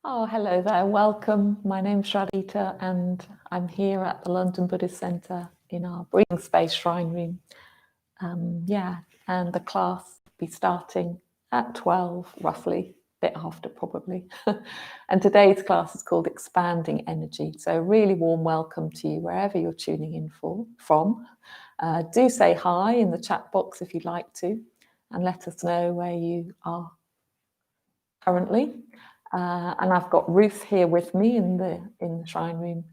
Oh, hello there. Welcome. My name's Shradita, and I'm here at the London Buddhist Centre in our breathing space shrine room. And the class will be starting at 12, roughly, a bit after probably. And today's class is called Expanding Energy. So a really warm welcome to you wherever you're tuning in from. Do say hi in the chat box if you'd like to, and let us know where you are currently. And I've got Ruth here with me in the shrine room,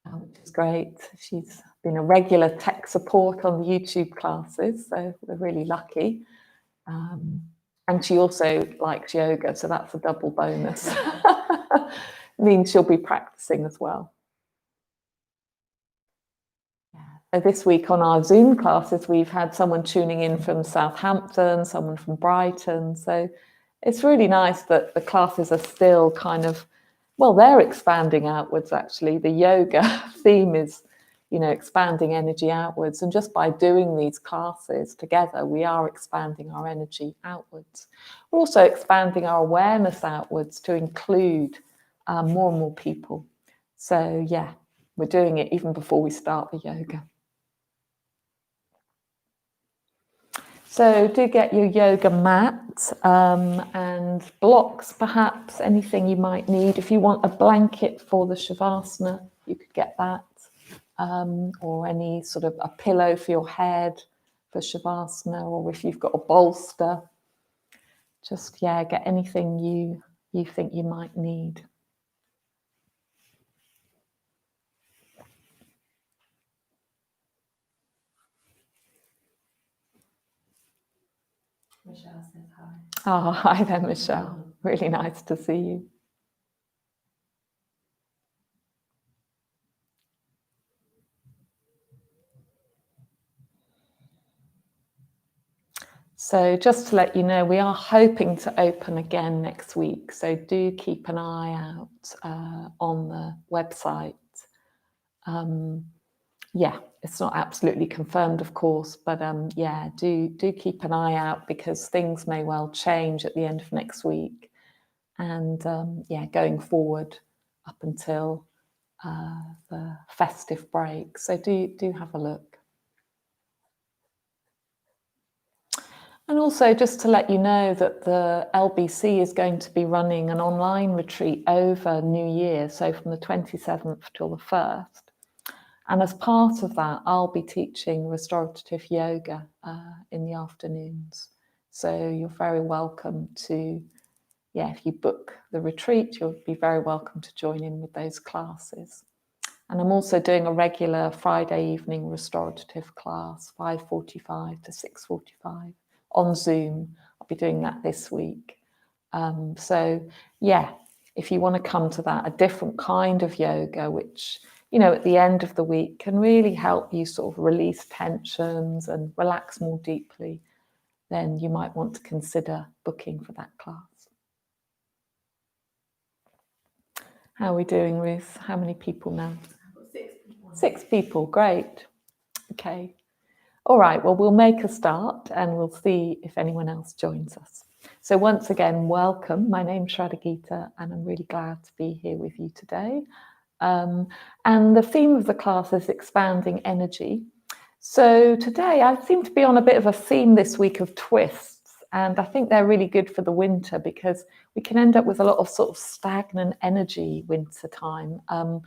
which is great. She's been a regular tech support on the YouTube classes, so we're really lucky. And she also likes yoga, so that's a double bonus. Means she'll be practicing as well. So this week on our Zoom classes, we've had someone tuning in from Southampton, someone from Brighton. So it's really nice that the classes are still kind of, well, they're expanding outwards, actually. The yoga theme is, expanding energy outwards. And just by doing these classes together, we are expanding our energy outwards. We're also expanding our awareness outwards to include more and more people. So, yeah, we're doing it even before we start the yoga. So do get your yoga mat and blocks, perhaps, anything you might need. If you want a blanket for the Shavasana, you could get that, or any sort of a pillow for your head for Shavasana, or if you've got a bolster, just, get anything you think you might need. Michelle says hi. Oh, hi there, Michelle. Really nice to see you. So just to let you know, we are hoping to open again next week. So do keep an eye out on the website. It's not absolutely confirmed, of course, but do keep an eye out because things may well change at the end of next week. And going forward up until the festive break. So do have a look. And also just to let you know that the LBC is going to be running an online retreat over New Year, so from the 27th till the 1st. And as part of that, I'll be teaching restorative yoga in the afternoons. So you're very welcome to, if you book the retreat, you'll be very welcome to join in with those classes. And I'm also doing a regular Friday evening restorative class, 5:45 to 6:45 on Zoom. I'll be doing that this week. If you want to come to that, a different kind of yoga, which, at the end of the week can really help you sort of release tensions and relax more deeply, then you might want to consider booking for that class. How are we doing, Ruth? How many people now? 6 people. 6 people, great. Okay. All right, well, we'll make a start and we'll see if anyone else joins us. So once again, welcome. My name's Shradita and I'm really glad to be here with you today. And the theme of the class is expanding energy. So today I seem to be on a bit of a theme this week of twists, and I think they're really good for the winter because we can end up with a lot of sort of stagnant energy winter time. And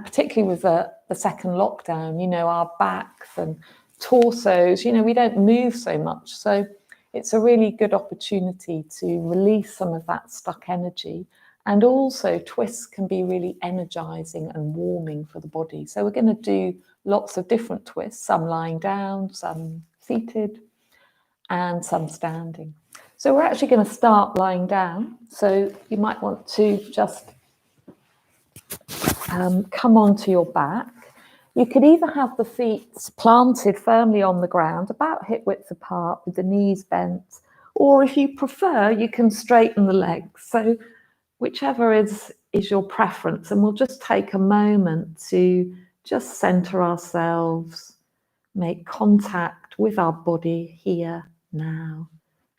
particularly with the second lockdown, our backs and torsos, we don't move so much. So it's a really good opportunity to release some of that stuck energy. And also twists can be really energizing and warming for the body. So we're going to do lots of different twists, some lying down, some seated, and some standing. So we're actually going to start lying down. So you might want to just come onto your back. You could either have the feet planted firmly on the ground, about hip width apart with the knees bent, or if you prefer, you can straighten the legs. So whichever is your preference, and we'll just take a moment to just center ourselves, make contact with our body here now,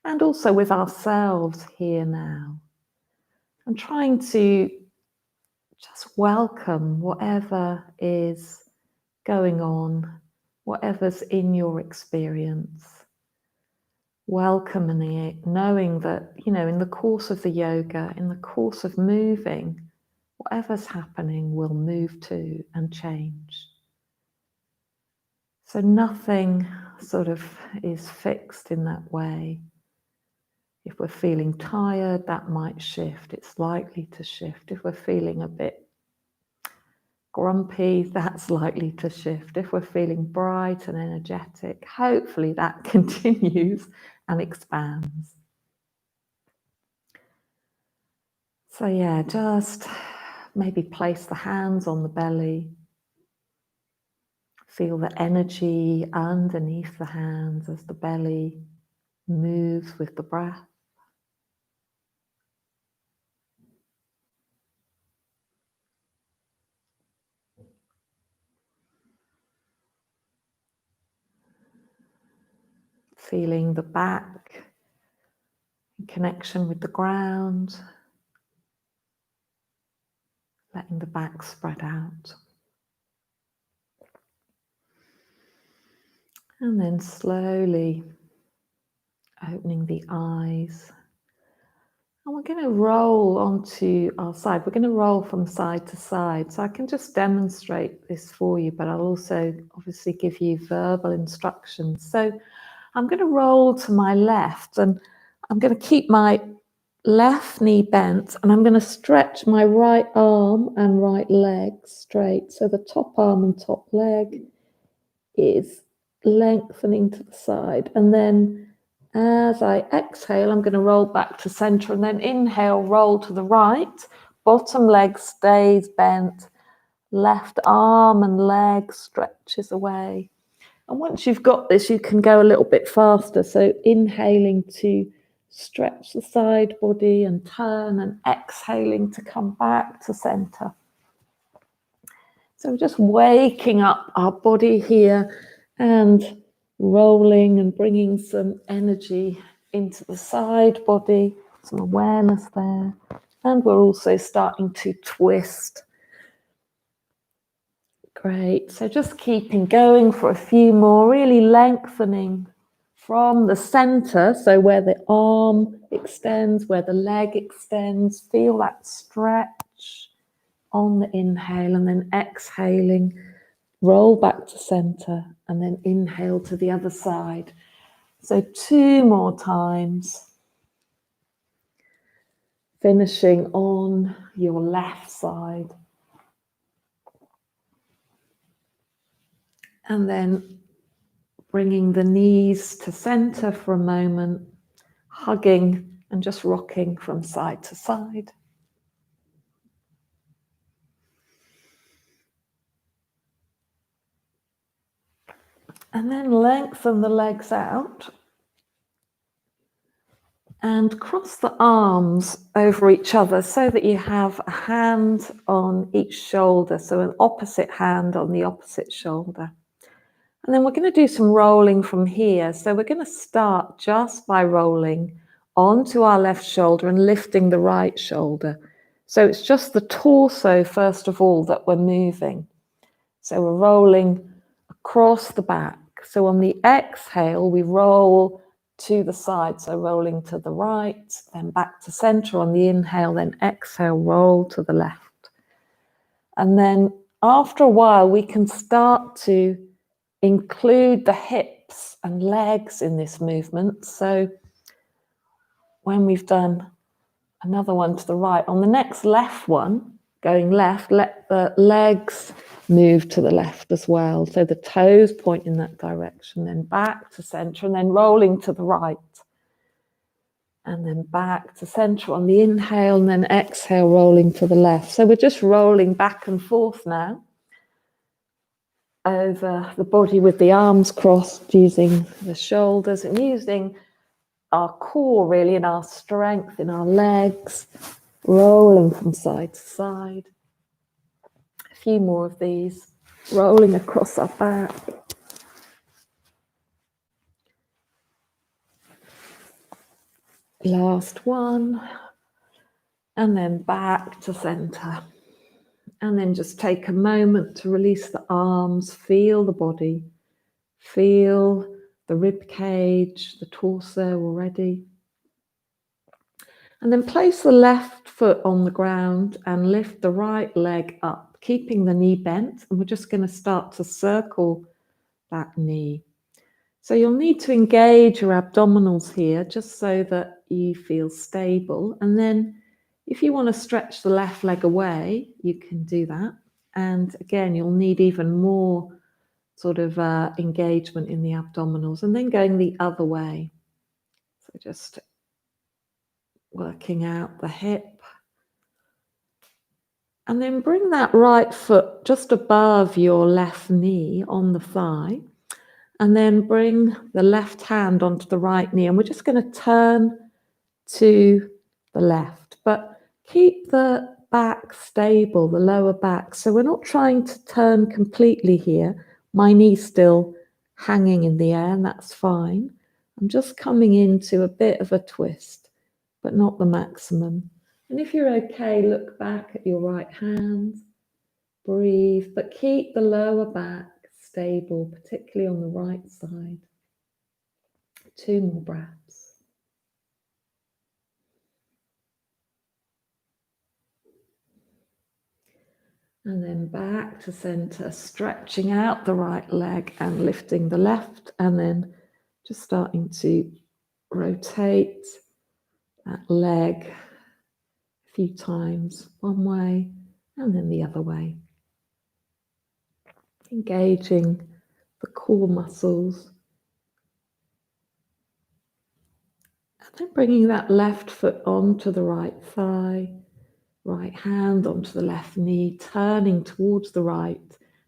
and also with ourselves here now. and trying to just welcome whatever is going on, whatever's in your experience. Welcoming it, knowing that, in the course of the yoga, in the course of moving, whatever's happening will move to and change. So nothing sort of is fixed in that way. If we're feeling tired, that might shift. It's likely to shift. If we're feeling a bit grumpy, that's likely to shift. If we're feeling bright and energetic, hopefully that continues and expands. So yeah, just maybe place the hands on the belly. Feel the energy underneath the hands as the belly moves with the breath. Feeling the back in connection with the ground. Letting the back spread out. And then slowly opening the eyes. And we're going to roll onto our side. We're going to roll from side to side. So I can just demonstrate this for you, but I'll also obviously give you verbal instructions. So I'm going to roll to my left, and I'm going to keep my left knee bent, and I'm going to stretch my right arm and right leg straight. So the top arm and top leg is lengthening to the side. And then as I exhale, I'm going to roll back to center, and then inhale, roll to the right. Bottom leg stays bent. Left arm and leg stretches away. And once you've got this, you can go a little bit faster. So inhaling to stretch the side body and turn, and exhaling to come back to center. So just waking up our body here and rolling and bringing some energy into the side body, some awareness there. And we're also starting to twist. Great. So just keeping going for a few more, really lengthening from the center. So where the arm extends, where the leg extends, feel that stretch on the inhale, and then exhaling, roll back to center, and then inhale to the other side. So 2 more times. Finishing on your left side. And then bringing the knees to center for a moment, hugging and just rocking from side to side. And then lengthen the legs out and cross the arms over each other so that you have a hand on each shoulder, so an opposite hand on the opposite shoulder. And then we're going to do some rolling from here. So we're going to start just by rolling onto our left shoulder and lifting the right shoulder. So it's just the torso, first of all, that we're moving. So we're rolling across the back. So on the exhale, we roll to the side. So rolling to the right, then back to center on the inhale, then exhale, roll to the left. And then after a while, we can start to include the hips and legs in this movement. So when we've done another one to the right, on the next left one, going left, let the legs move to the left as well. So the toes point in that direction, then back to center, and then rolling to the right. And then back to center on the inhale, and then exhale, rolling to the left. So we're just rolling back and forth now over the body with the arms crossed, using the shoulders and using our core really, and our strength in our legs, rolling from side to side. A few more of these, rolling across our back. Last one. and then back to center. And then just take a moment to release the arms, feel the body, feel the rib cage, the torso already. And then place the left foot on the ground and lift the right leg up, keeping the knee bent. And we're just going to start to circle that knee. So you'll need to engage your abdominals here just so that you feel stable. And then if you want to stretch the left leg away, you can do that. And again, you'll need even more sort of engagement in the abdominals, and then going the other way. So just working out the hip. And then bring that right foot just above your left knee on the thigh. And then bring the left hand onto the right knee. And we're just going to turn to the left. But keep the back stable, the lower back. So we're not trying to turn completely here. My knee's still hanging in the air, and that's fine. I'm just coming into a bit of a twist, but not the maximum. And if you're okay, look back at your right hand, breathe, but keep the lower back stable, particularly on the right side. 2 more breaths. And then back to center, stretching out the right leg and lifting the left, and then just starting to rotate that leg a few times, one way and then the other way. Engaging the core muscles. And then bringing that left foot onto the right thigh, right hand onto the left knee, turning towards the right.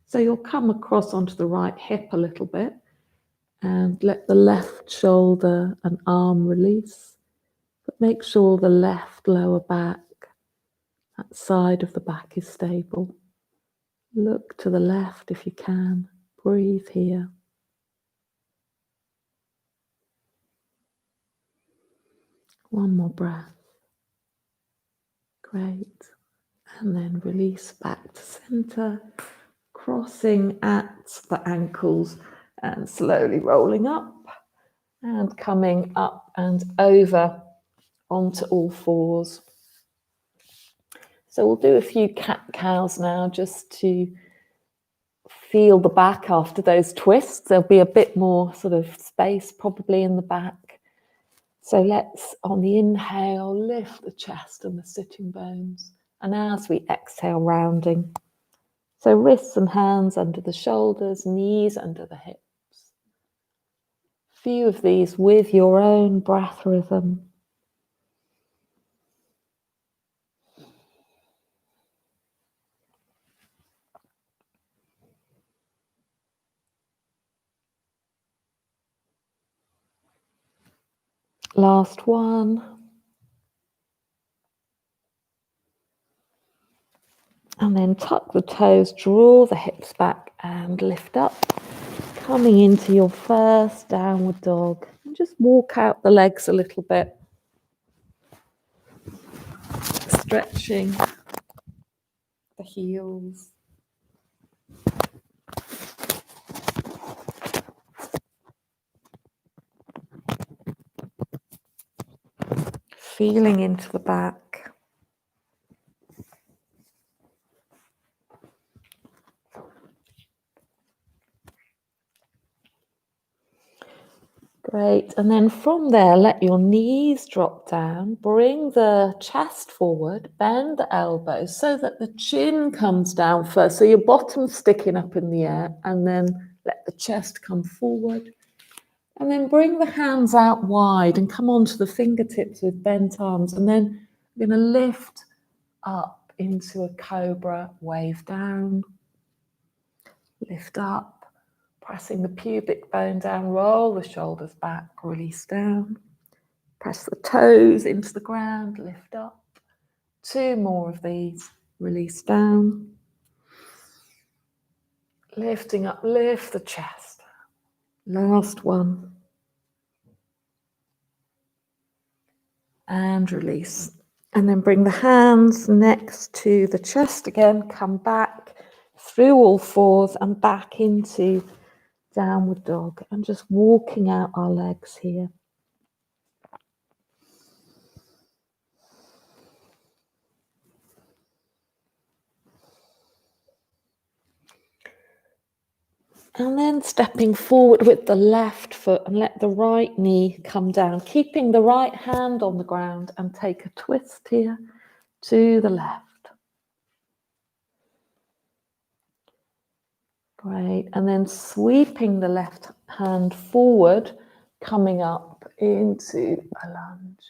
So you'll come across onto the right hip a little bit and let the left shoulder and arm release. But make sure the left lower back, that side of the back, is stable. Look to the left if you can. Breathe here. One more breath. Great. And then release back to center, crossing at the ankles and slowly rolling up and coming up and over onto all fours. So we'll do a few cat-cows now just to feel the back after those twists. There'll be a bit more sort of space probably in the back. So let's, on the inhale, lift the chest and the sitting bones. And as we exhale, rounding. So wrists and hands under the shoulders, knees under the hips. Few of these with your own breath rhythm. Last one. And then tuck the toes, draw the hips back and lift up. Coming into your first downward dog. And just walk out the legs a little bit. Stretching the heels. Feeling into the back. Great. And then from there, let your knees drop down. Bring the chest forward. Bend the elbows so that the chin comes down first. So your bottom's sticking up in the air. And then let the chest come forward. And then bring the hands out wide and come onto the fingertips with bent arms. And then we're going to lift up into a cobra, wave down, lift up. Pressing the pubic bone down, roll the shoulders back, release down. Press the toes into the ground, lift up. 2 more of these, release down. Lifting up, lift the chest. Last one. And release. And then bring the hands next to the chest again, come back through all fours and back into downward dog, and just walking out our legs here. And then stepping forward with the left foot and let the right knee come down, keeping the right hand on the ground, and take a twist here to the left. Great. And then sweeping the left hand forward, coming up into a lunge.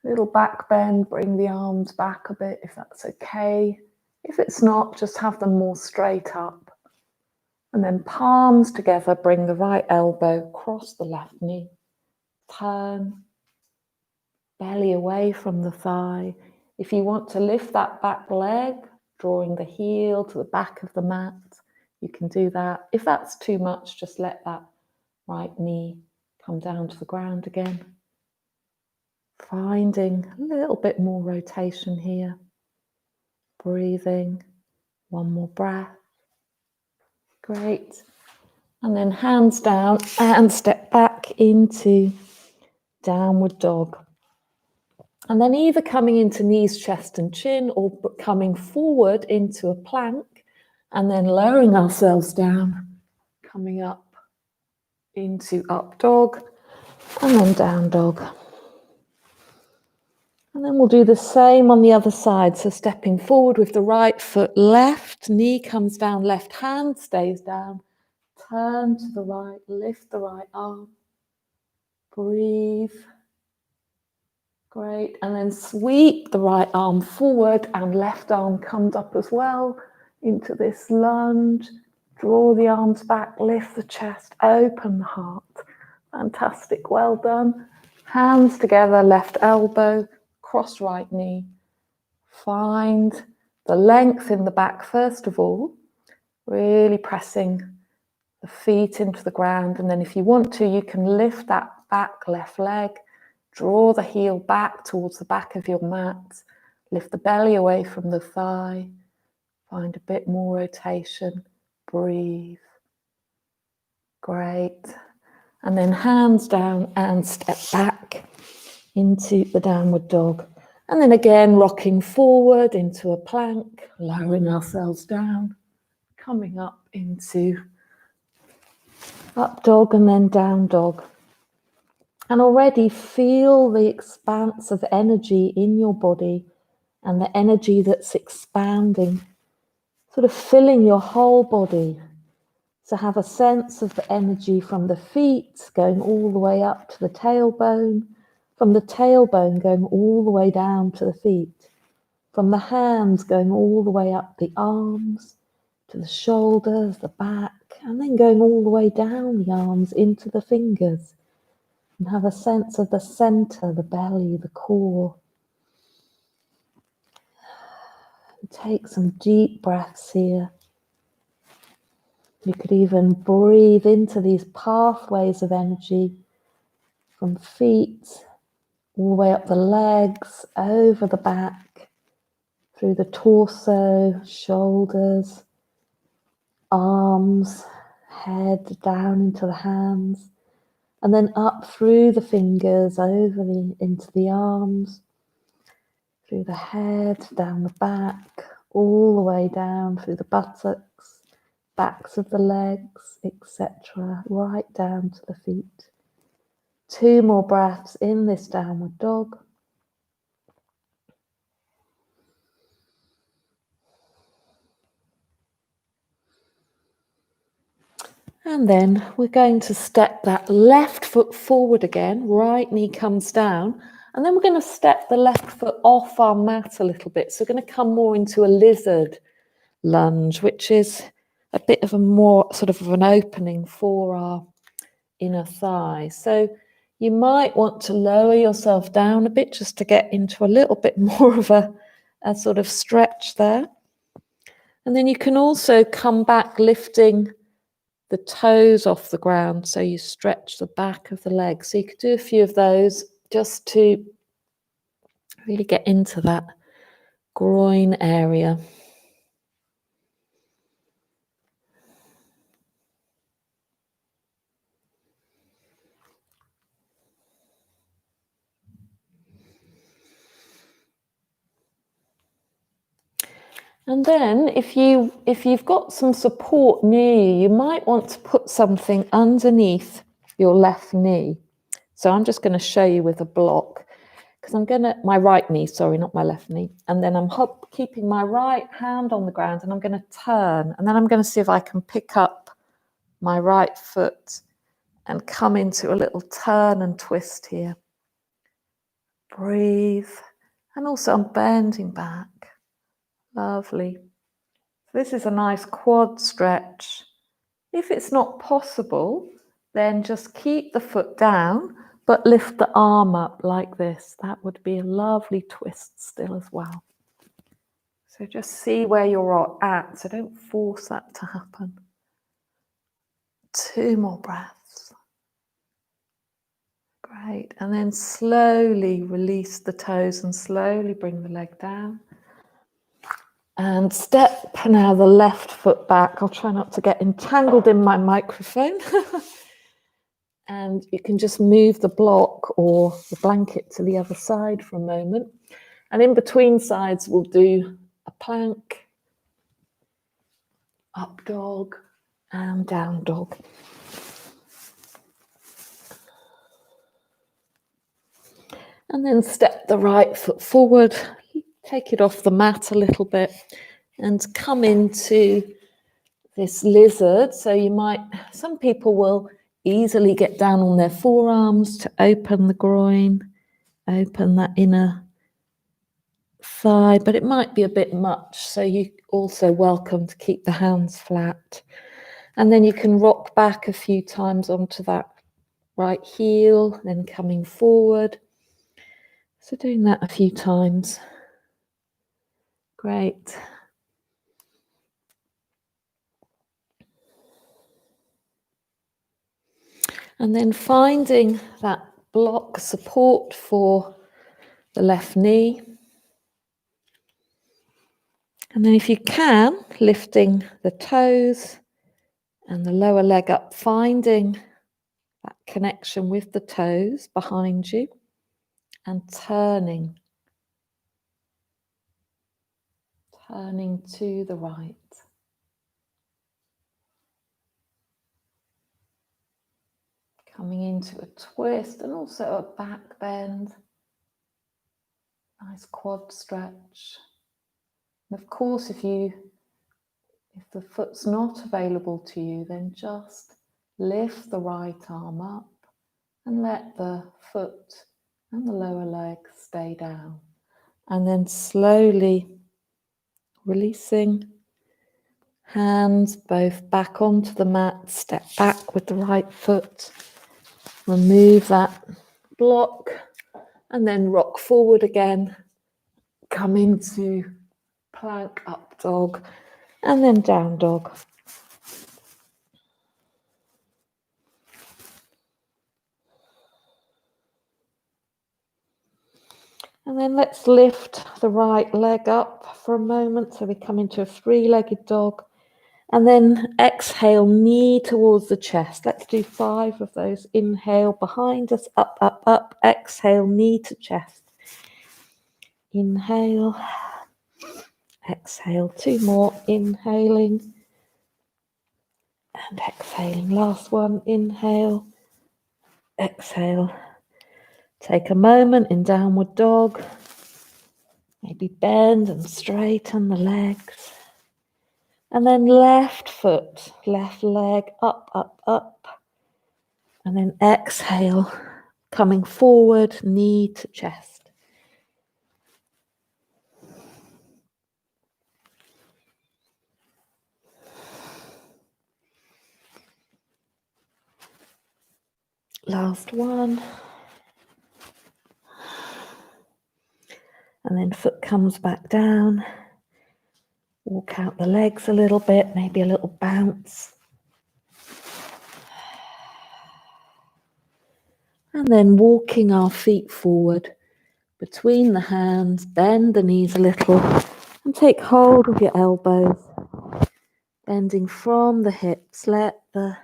Little back bend, bring the arms back a bit if that's okay. If it's not, just have them more straight up. And then palms together, bring the right elbow across the left knee. Turn, belly away from the thigh. If you want to lift that back leg, drawing the heel to the back of the mat, you can do that. If that's too much, just let that right knee come down to the ground again. Finding a little bit more rotation here. Breathing. One more breath. Great. And then hands down and step back into downward dog. And then either coming into knees, chest and chin, or coming forward into a plank and then lowering ourselves down, coming up into up dog and then down dog. And then we'll do the same on the other side. So stepping forward with the right foot left, knee comes down, left hand stays down. Turn to the right, lift the right arm. Breathe. Great. And then sweep the right arm forward and left arm comes up as well into this lunge. Draw the arms back, lift the chest, open the heart. Fantastic. Well done. Hands together, left elbow, cross right knee. Find the length in the back first of all, really pressing the feet into the ground. And then if you want to, you can lift that back left leg, draw the heel back towards the back of your mat, lift the belly away from the thigh, find a bit more rotation, breathe. Great. And then hands down and step back into the downward dog. And then again, rocking forward into a plank, lowering ourselves down, coming up into up dog and then down dog. And already feel the expanse of energy in your body and the energy that's expanding, sort of filling your whole body. So have a sense of the energy from the feet going all the way up to the tailbone, from the tailbone going all the way down to the feet, from the hands going all the way up the arms, to the shoulders, the back, and then going all the way down the arms into the fingers. And have a sense of the center, the belly, the core. And take some deep breaths here. You could even breathe into these pathways of energy from feet, all the way up the legs, over the back, through the torso, shoulders, arms, head down into the hands, and then up through the fingers, into the arms, through the head, down the back, all the way down through the buttocks, backs of the legs, etc., right down to the feet. 2 more breaths in this downward dog. And then we're going to step that left foot forward again, right knee comes down, and then we're going to step the left foot off our mat a little bit. So we're going to come more into a lizard lunge, which is a bit of a more sort of an opening for our inner thigh. So you might want to lower yourself down a bit just to get into a little bit more of a sort of stretch there. And then you can also come back lifting the toes off the ground, so you stretch the back of the legs. So you could do a few of those just to Really get into that groin area. And then if you've got some support near you, you might want to put something underneath your left knee. So I'm just going to show you with a block, because my right knee, sorry, not my left knee. And then I'm keeping my right hand on the ground, and I'm going to turn, and then I'm going to see if I can pick up my right foot and come into a little turn and twist here. Breathe. And also I'm bending back. Lovely. This is a nice quad stretch. If it's not possible, then just keep the foot down, but lift the arm up like this. That would be a lovely twist still as well. So just see where you're at. So don't force that to happen. 2 more breaths. Great. And then slowly release the toes and slowly bring the leg down. And step now the left foot back. I'll try not to get entangled in my microphone. And you can just move the block or the blanket to the other side for a moment. And in between sides, we'll do a plank, up dog, and down dog. And then step the right foot forward, take it off the mat a little bit, and come into this lizard. So some people will easily get down on their forearms to open the groin, open that inner thigh, but it might be a bit much. So you're also welcome to keep the hands flat. And then you can rock back a few times onto that right heel, then coming forward. So doing that a few times. Great. And then finding that block support for the left knee. And then if you can, lifting the toes and the lower leg up, finding that connection with the toes behind you and turning to the right. Coming into a twist and also a back bend. Nice quad stretch. And of course, if the foot's not available to you, then just lift the right arm up and let the foot and the lower leg stay down. And then slowly releasing, hands both back onto the mat, step back with the right foot, remove that block, and then rock forward again, come into plank, up dog, and then down dog. And then let's lift the right leg up for a moment. So we come into a 3-legged dog. And then exhale, knee towards the chest. Let's do 5 of those. Inhale, behind us, up, up, up. Exhale, knee to chest. Inhale. Exhale, 2 more. Inhaling. And exhaling. Last one. Inhale. Exhale. Take a moment in downward dog. Maybe bend and straighten the legs. And then left foot, left leg, up, up, up. And then exhale, coming forward, knee to chest. Last one. And then foot comes back down. Walk out the legs a little bit, maybe a little bounce. And then walking our feet forward, between the hands, bend the knees a little and take hold of your elbows, bending from the hips. Let the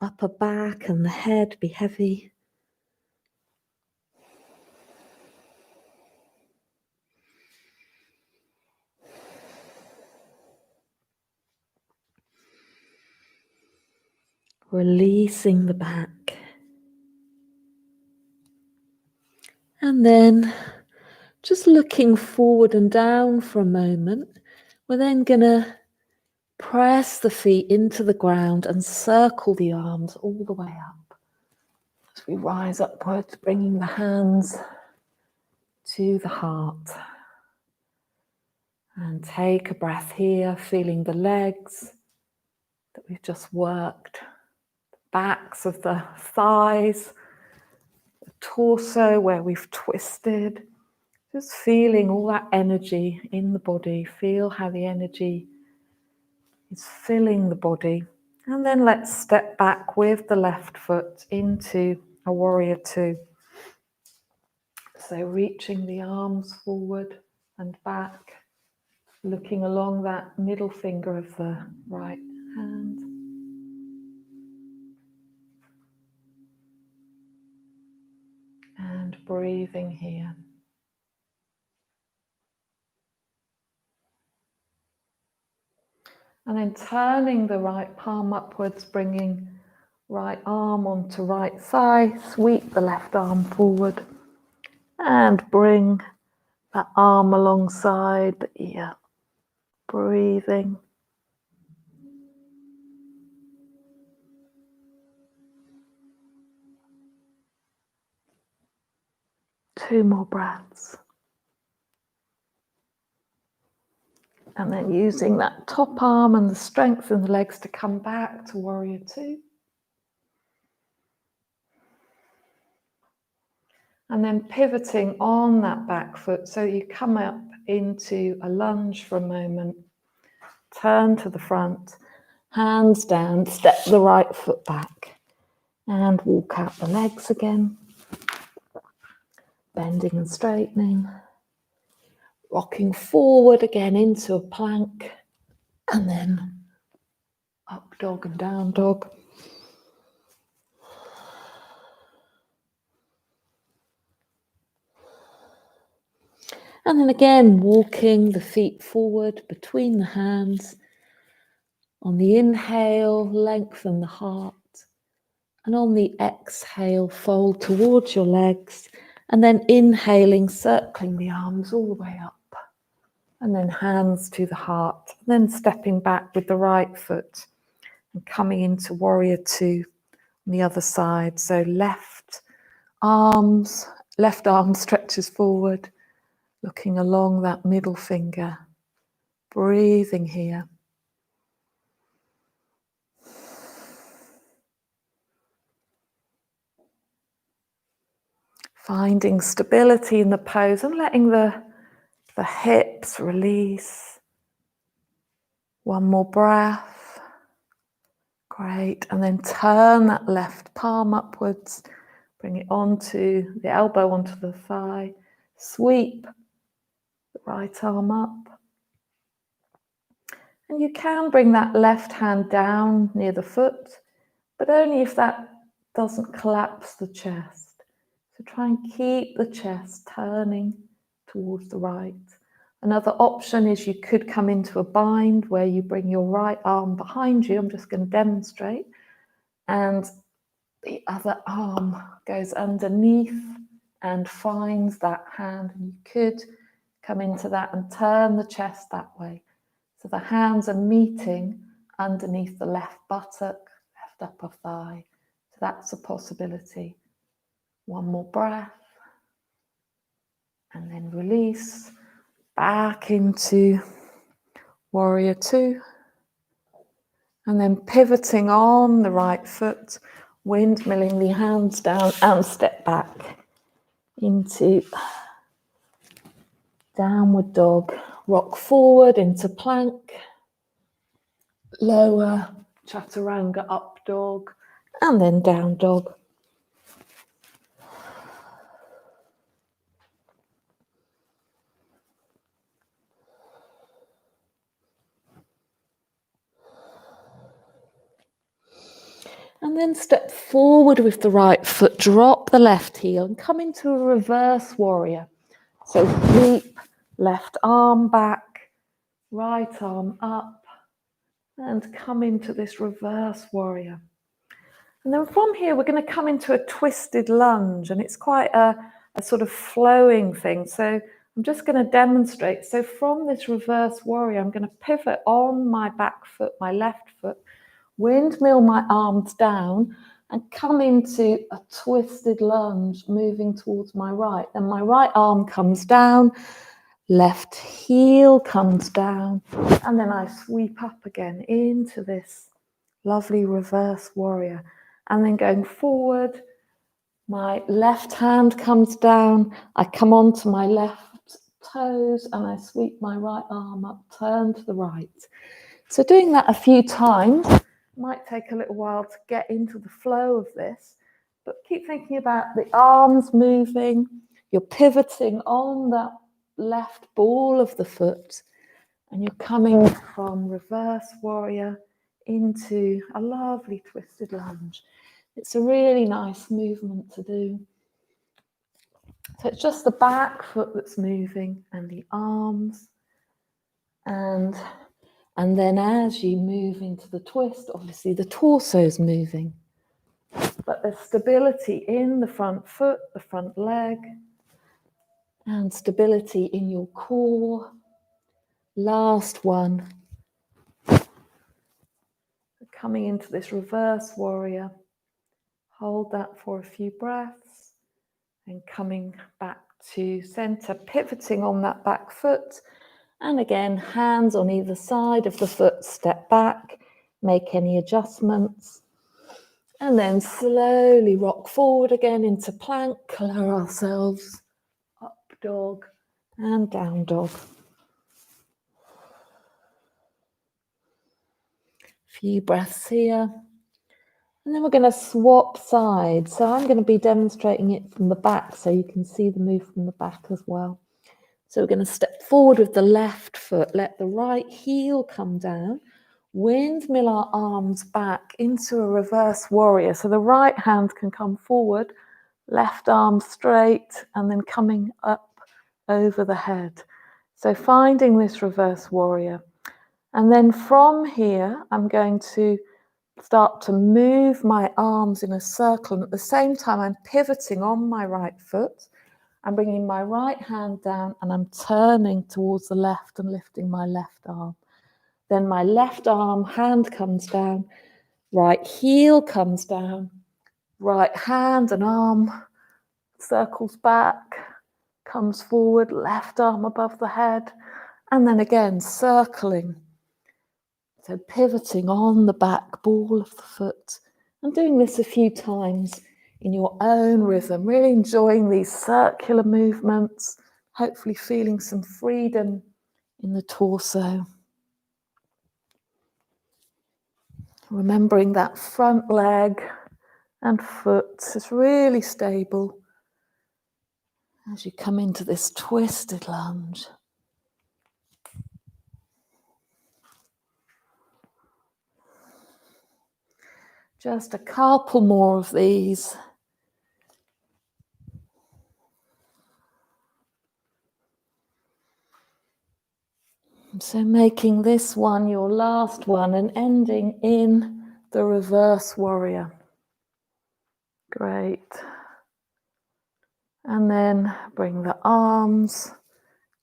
upper back and the head be heavy. Releasing the back. And then just looking forward and down for a moment. We're then going to press the feet into the ground and circle the arms all the way up. As we rise upwards, bringing the hands to the heart. And take a breath here, feeling the legs that we've just worked, the backs of the thighs, the torso where we've twisted. Just feeling all that energy in the body. Feel how the energy is filling the body. And then let's step back with the left foot into a warrior two. So reaching the arms forward and back, looking along that middle finger of the right hand. And breathing here. And then turning the right palm upwards, bringing right arm onto right thigh, sweep the left arm forward and bring that arm alongside the ear. Breathing. Two more breaths. And then using that top arm and the strength in the legs to come back to warrior two. And then pivoting on that back foot so you come up into a lunge for a moment. Turn to the front, hands down, step the right foot back and walk out the legs again. Bending and straightening. Rocking forward again into a plank and then up dog and down dog. And then again, walking the feet forward between the hands. On the inhale, lengthen the heart. And on the exhale, fold towards your legs. And then inhaling, circling the arms all the way up. And then hands to the heart. And then stepping back with the right foot. And coming into warrior two on the other side. So left arm stretches forward. Looking along that middle finger, breathing here. Finding stability in the pose and letting the hips release. One more breath. Great. And then turn that left palm upwards. Bring it onto the elbow, onto the thigh. Sweep the right arm up. And you can bring that left hand down near the foot, but only if that doesn't collapse the chest. So try and keep the chest turning towards the right. Another option is you could come into a bind where you bring your right arm behind you. I'm just going to demonstrate. And the other arm goes underneath and finds that hand. And you could come into that and turn the chest that way. So the hands are meeting underneath the left buttock, left upper thigh. So that's a possibility. One more breath. And then release back into warrior two. And then pivoting on the right foot, windmilling the hands down and step back into downward dog. Rock forward into plank. Lower chaturanga up dog. And then down dog. And then step forward with the right foot, drop the left heel and come into a reverse warrior. So sweep left arm back, right arm up, and come into this reverse warrior. And then from here, we're going to come into a twisted lunge, and it's quite a sort of flowing thing. So I'm just going to demonstrate. So from this reverse warrior, I'm going to pivot on my back foot, my left foot, windmill my arms down and come into a twisted lunge, moving towards my right. Then my right arm comes down, left heel comes down, and then I sweep up again into this lovely reverse warrior. And then going forward, my left hand comes down, I come onto my left toes and I sweep my right arm up, turn to the right. So doing that a few times might take a little while to get into the flow of this, but keep thinking about the arms moving, you're pivoting on that left ball of the foot, and you're coming from reverse warrior into a lovely twisted lunge. It's a really nice movement to do. So it's just the back foot that's moving and the arms. And then as you move into the twist, obviously the torso is moving. But there's stability in the front foot, the front leg, and stability in your core. Last one. Coming into this reverse warrior. Hold that for a few breaths. And coming back to center, pivoting on that back foot. And again, hands on either side of the foot, step back, make any adjustments. And then slowly rock forward again into plank, lower ourselves, up dog and down dog. Few breaths here. And then we're going to swap sides. So I'm going to be demonstrating it from the back so you can see the move from the back as well. So we're going to step forward with the left foot, let the right heel come down, windmill our arms back into a reverse warrior. So the right hand can come forward, left arm straight, and then coming up over the head. So finding this reverse warrior. And then from here, I'm going to start to move my arms in a circle. And at the same time, I'm pivoting on my right foot. I'm bringing my right hand down and I'm turning towards the left and lifting my left arm. Then my left arm, hand comes down, right heel comes down, right hand and arm circles back, comes forward, left arm above the head, and then again circling. So pivoting on the back ball of the foot and doing this a few times in your own rhythm, really enjoying these circular movements, hopefully feeling some freedom in the torso. Remembering that front leg and foot is really stable as you come into this twisted lunge. Just a couple more of these. So making this one your last one and ending in the reverse warrior. Great. And then bring the arms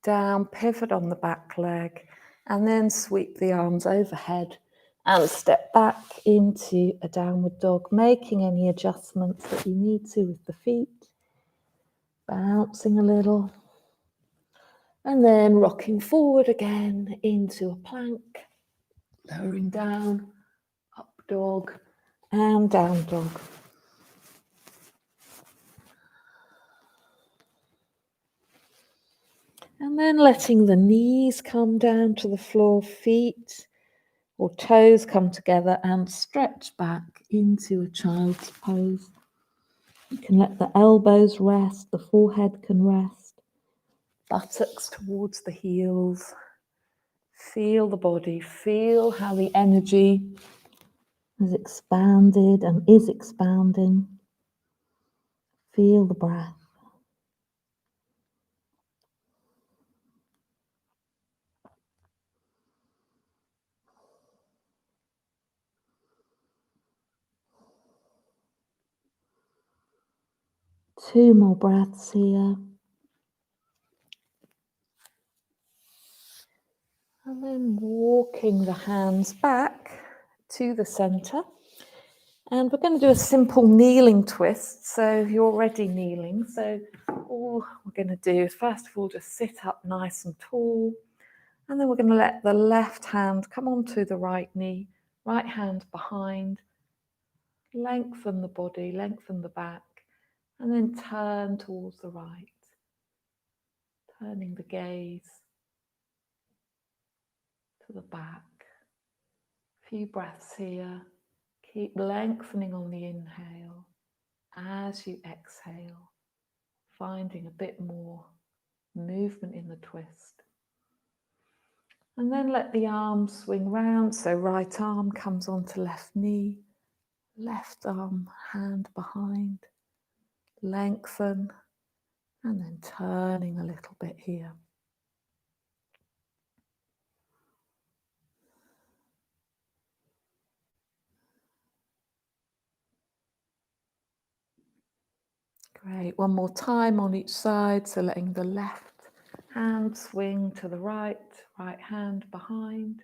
down, pivot on the back leg, and then sweep the arms overhead and step back into a downward dog, making any adjustments that you need to with the feet, bouncing a little. And then rocking forward again into a plank, lowering down, up dog and down dog. And then letting the knees come down to the floor, feet or toes come together and stretch back into a child's pose. You can let the elbows rest, the forehead can rest, buttocks towards the heels. Feel the body, feel how the energy has expanded and is expanding. Feel the breath. Two more breaths here. And then walking the hands back to the center. And we're going to do a simple kneeling twist. So you're already kneeling. So all we're going to do is first of all just sit up nice and tall. And then we're going to let the left hand come onto the right knee, right hand behind. Lengthen the body, lengthen the back, and then turn towards the right. Turning the gaze to the back. A few breaths here. Keep lengthening on the inhale. As you exhale, finding a bit more movement in the twist. And then let the arms swing round. So right arm comes onto left knee, left arm, hand behind. Lengthen, and then turning a little bit here. Great, one more time on each side, so letting the left hand swing to the right, right hand behind.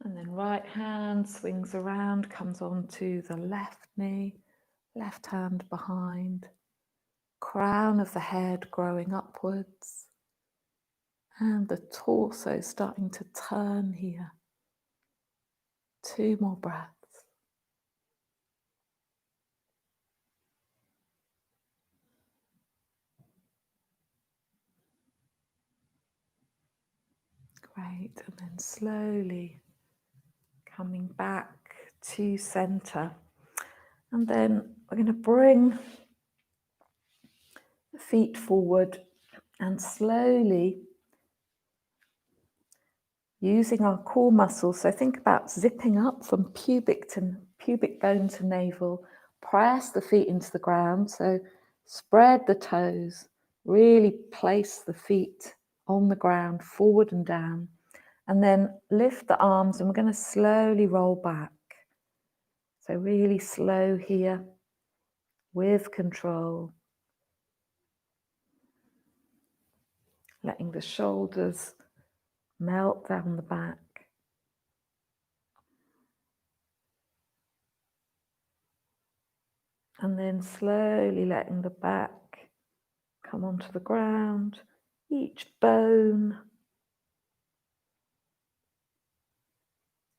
And then right hand swings around, comes onto the left knee, left hand behind. Crown of the head growing upwards. And the torso starting to turn here. Two more breaths. Great, and then slowly coming back to center. And then we're going to bring the feet forward and slowly using our core muscles. So think about zipping up from pubic bone to navel. Press the feet into the ground. So spread the toes. Really place the feet on the ground, forward and down. And then lift the arms, and we're going to slowly roll back. So really slow here with control. Letting the shoulders melt down the back. And then slowly letting the back come onto the ground, each bone,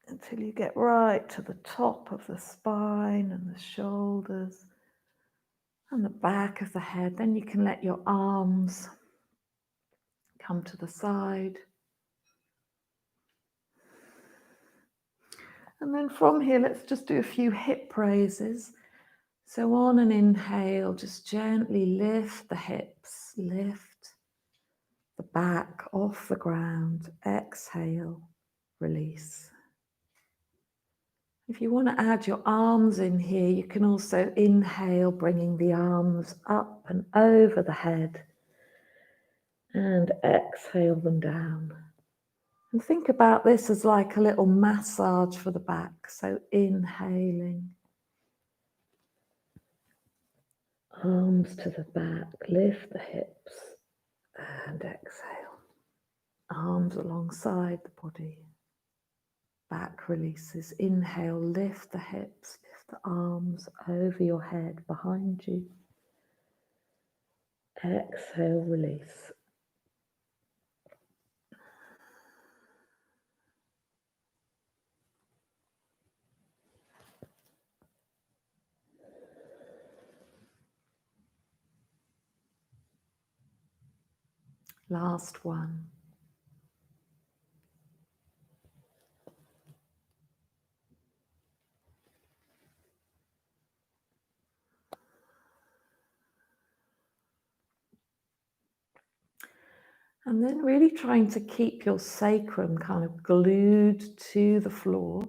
until you get right to the top of the spine and the shoulders and the back of the head. Then you can let your arms come to the side. And then from here, let's just do a few hip raises. So on an inhale, just gently lift the hips, lift the back off the ground. Exhale, release. If you want to add your arms in here, you can also inhale, bringing the arms up and over the head, and exhale them down. And think about this as like a little massage for the back. So inhaling, arms to the back, lift the hips, and exhale. Arms alongside the body. Back releases. Inhale, lift the hips, lift the arms over your head, behind you. Exhale, release. Last one. And then really trying to keep your sacrum kind of glued to the floor.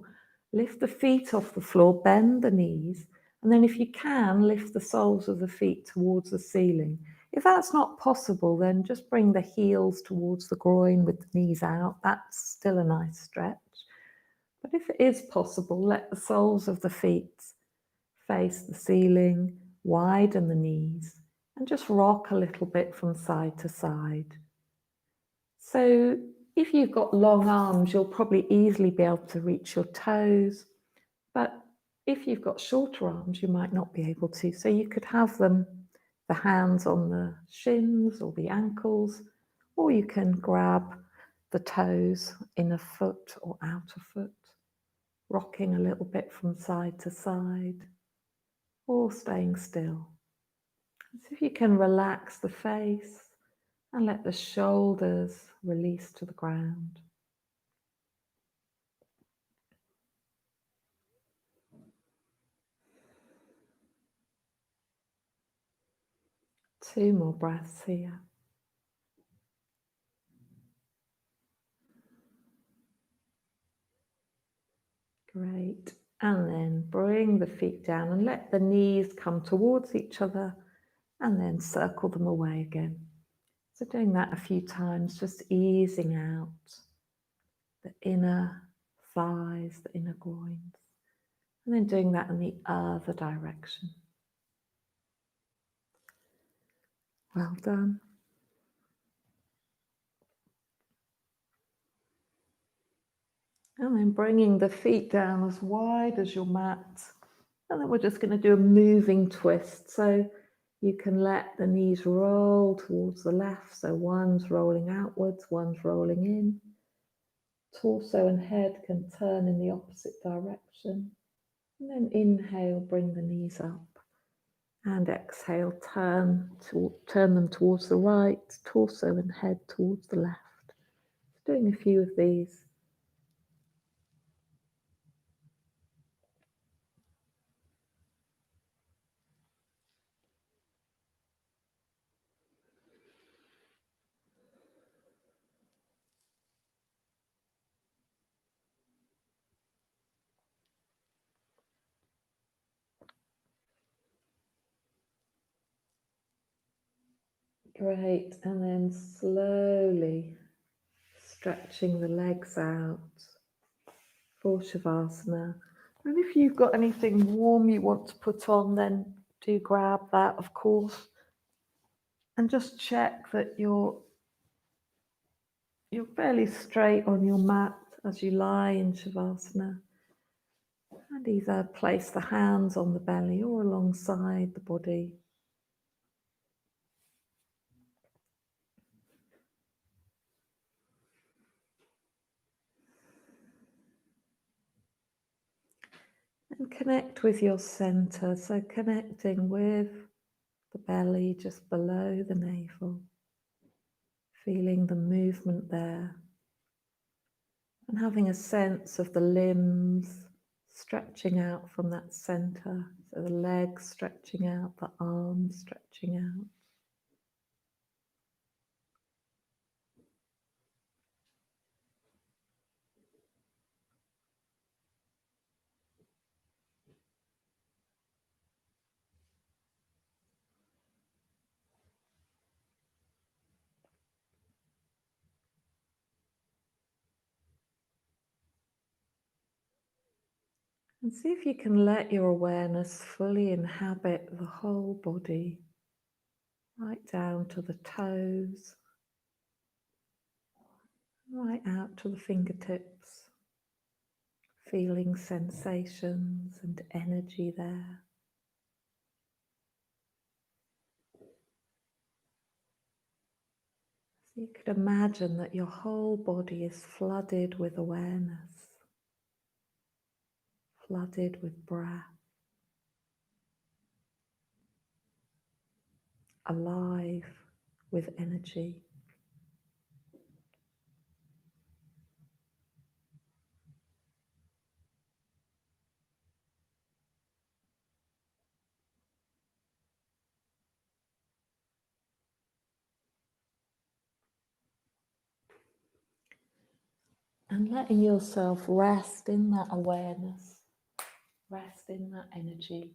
Lift the feet off the floor, bend the knees, and then if you can, lift the soles of the feet towards the ceiling. If that's not possible, then just bring the heels towards the groin with the knees out. That's still a nice stretch. But if it is possible, let the soles of the feet face the ceiling, widen the knees, and just rock a little bit from side to side. So if you've got long arms, you'll probably easily be able to reach your toes. But if you've got shorter arms, you might not be able to. So you could have the hands on the shins or the ankles, or you can grab the toes, inner foot or outer foot, rocking a little bit from side to side, or staying still. So if you can relax the face and let the shoulders release to the ground. Two more breaths here. Great. And then bring the feet down and let the knees come towards each other and then circle them away again. So doing that a few times, just easing out the inner thighs, the inner groins, and then doing that in the other direction. Well done. And then bringing the feet down as wide as your mat. And then we're just going to do a moving twist. So you can let the knees roll towards the left. So one's rolling outwards, one's rolling in. Torso and head can turn in the opposite direction. And then inhale, bring the knees up. And exhale, turn them towards the right, torso and head towards the left. Doing a few of these. Great, and then slowly stretching the legs out for Shavasana. And if you've got anything warm you want to put on, then do grab that, of course. And just check that you're fairly straight on your mat as you lie in Shavasana. And either place the hands on the belly or alongside the body. And connect with your center, so connecting with the belly just below the navel, feeling the movement there, and having a sense of the limbs stretching out from that center, so the legs stretching out, the arms stretching out. And see if you can let your awareness fully inhabit the whole body, right down to the toes, right out to the fingertips, feeling sensations and energy there. So you could imagine that your whole body is flooded with awareness, flooded with breath, alive with energy. And letting yourself rest in that awareness, rest in that energy.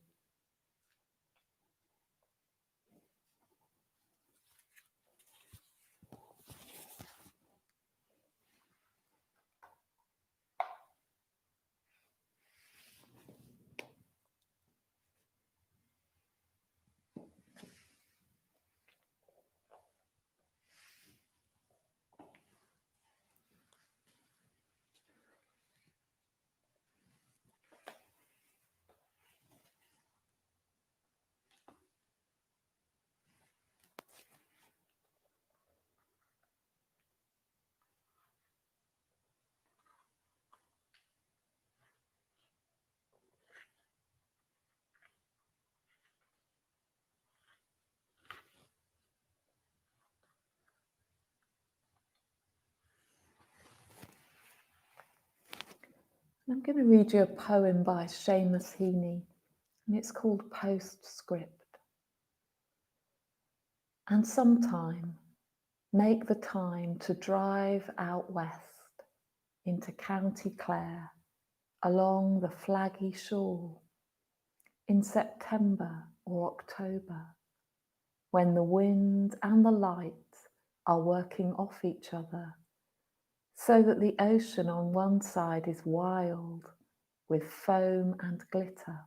I'm going to read you a poem by Seamus Heaney, and it's called Postscript. And sometime, make the time to drive out west into County Clare, along the flaggy shore, in September or October, when the wind and the light are working off each other, so that the ocean on one side is wild with foam and glitter,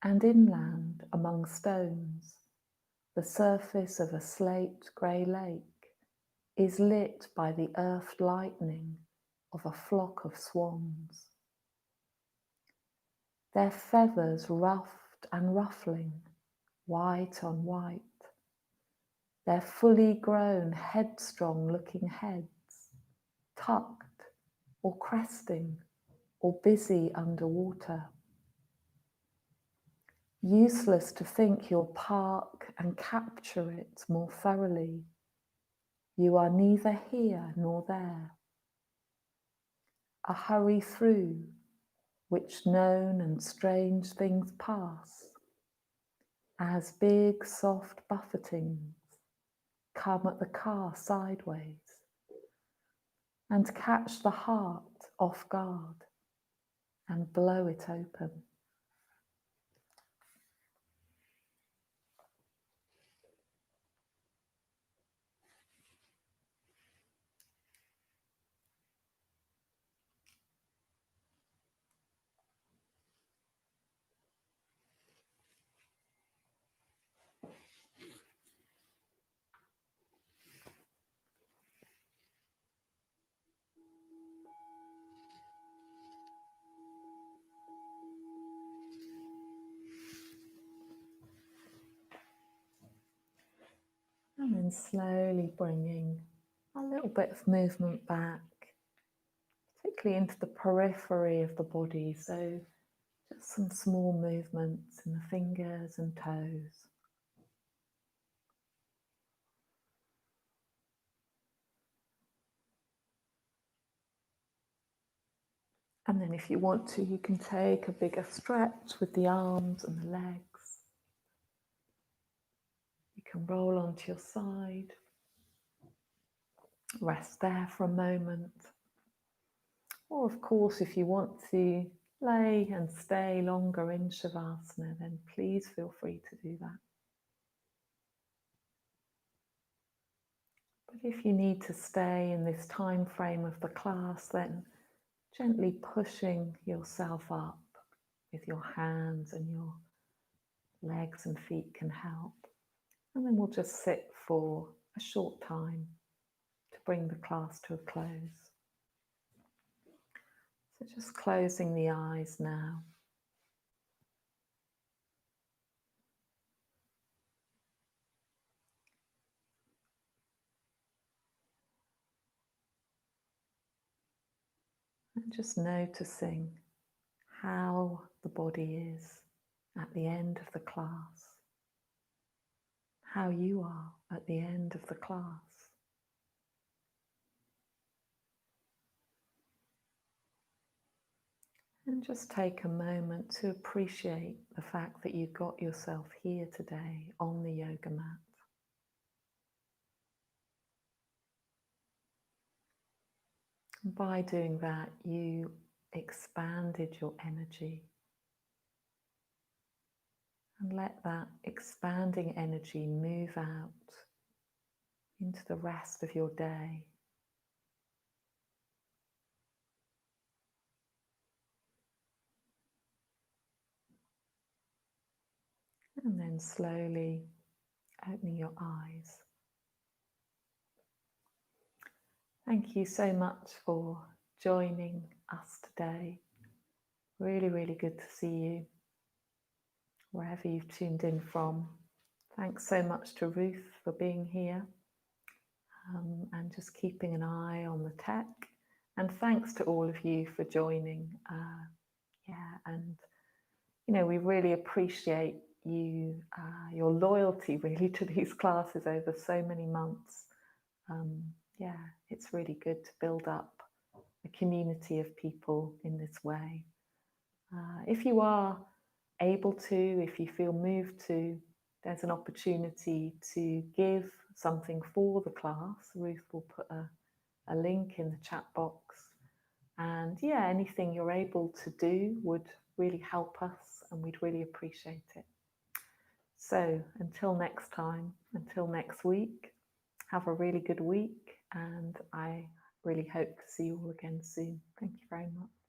and inland among stones, the surface of a slate grey lake is lit by the earth lightning of a flock of swans. Their feathers ruffed and ruffling, white on white, their fully grown, headstrong-looking heads, tucked or cresting or busy underwater. Useless to think you'll park and capture it more thoroughly. You are neither here nor there. A hurry through which known and strange things pass, as big soft buffetings come at the car sideways and catch the heart off guard and blow it open. And then slowly bringing a little bit of movement back, particularly into the periphery of the body. So just some small movements in the fingers and toes. And then if you want to, you can take a bigger stretch with the arms and the legs. You can roll onto your side. Rest there for a moment. Or of course, if you want to lay and stay longer in Shavasana, then please feel free to do that. But if you need to stay in this time frame of the class, then gently pushing yourself up with your hands and your legs and feet can help. And then we'll just sit for a short time to bring the class to a close. So just closing the eyes now. And just noticing how the body is at the end of the class, how you are at the end of the class. And just take a moment to appreciate the fact that you got yourself here today on the yoga mat. By doing that, you expanded your energy. And let that expanding energy move out into the rest of your day. And then slowly opening your eyes. Thank you so much for joining us today. Really, really good to see you wherever you've tuned in from. Thanks so much to Ruth for being here and just keeping an eye on the tech. And thanks to all of you for joining. And we really appreciate you, your loyalty really to these classes over so many months. It's really good to build up a community of people in this way. If you are able to, if you feel moved to, there's an opportunity to give something for the class. Ruth will put a link in the chat box. And anything you're able to do would really help us and we'd really appreciate it. So until next time, until next week, have a really good week and I really hope to see you all again soon. Thank you very much.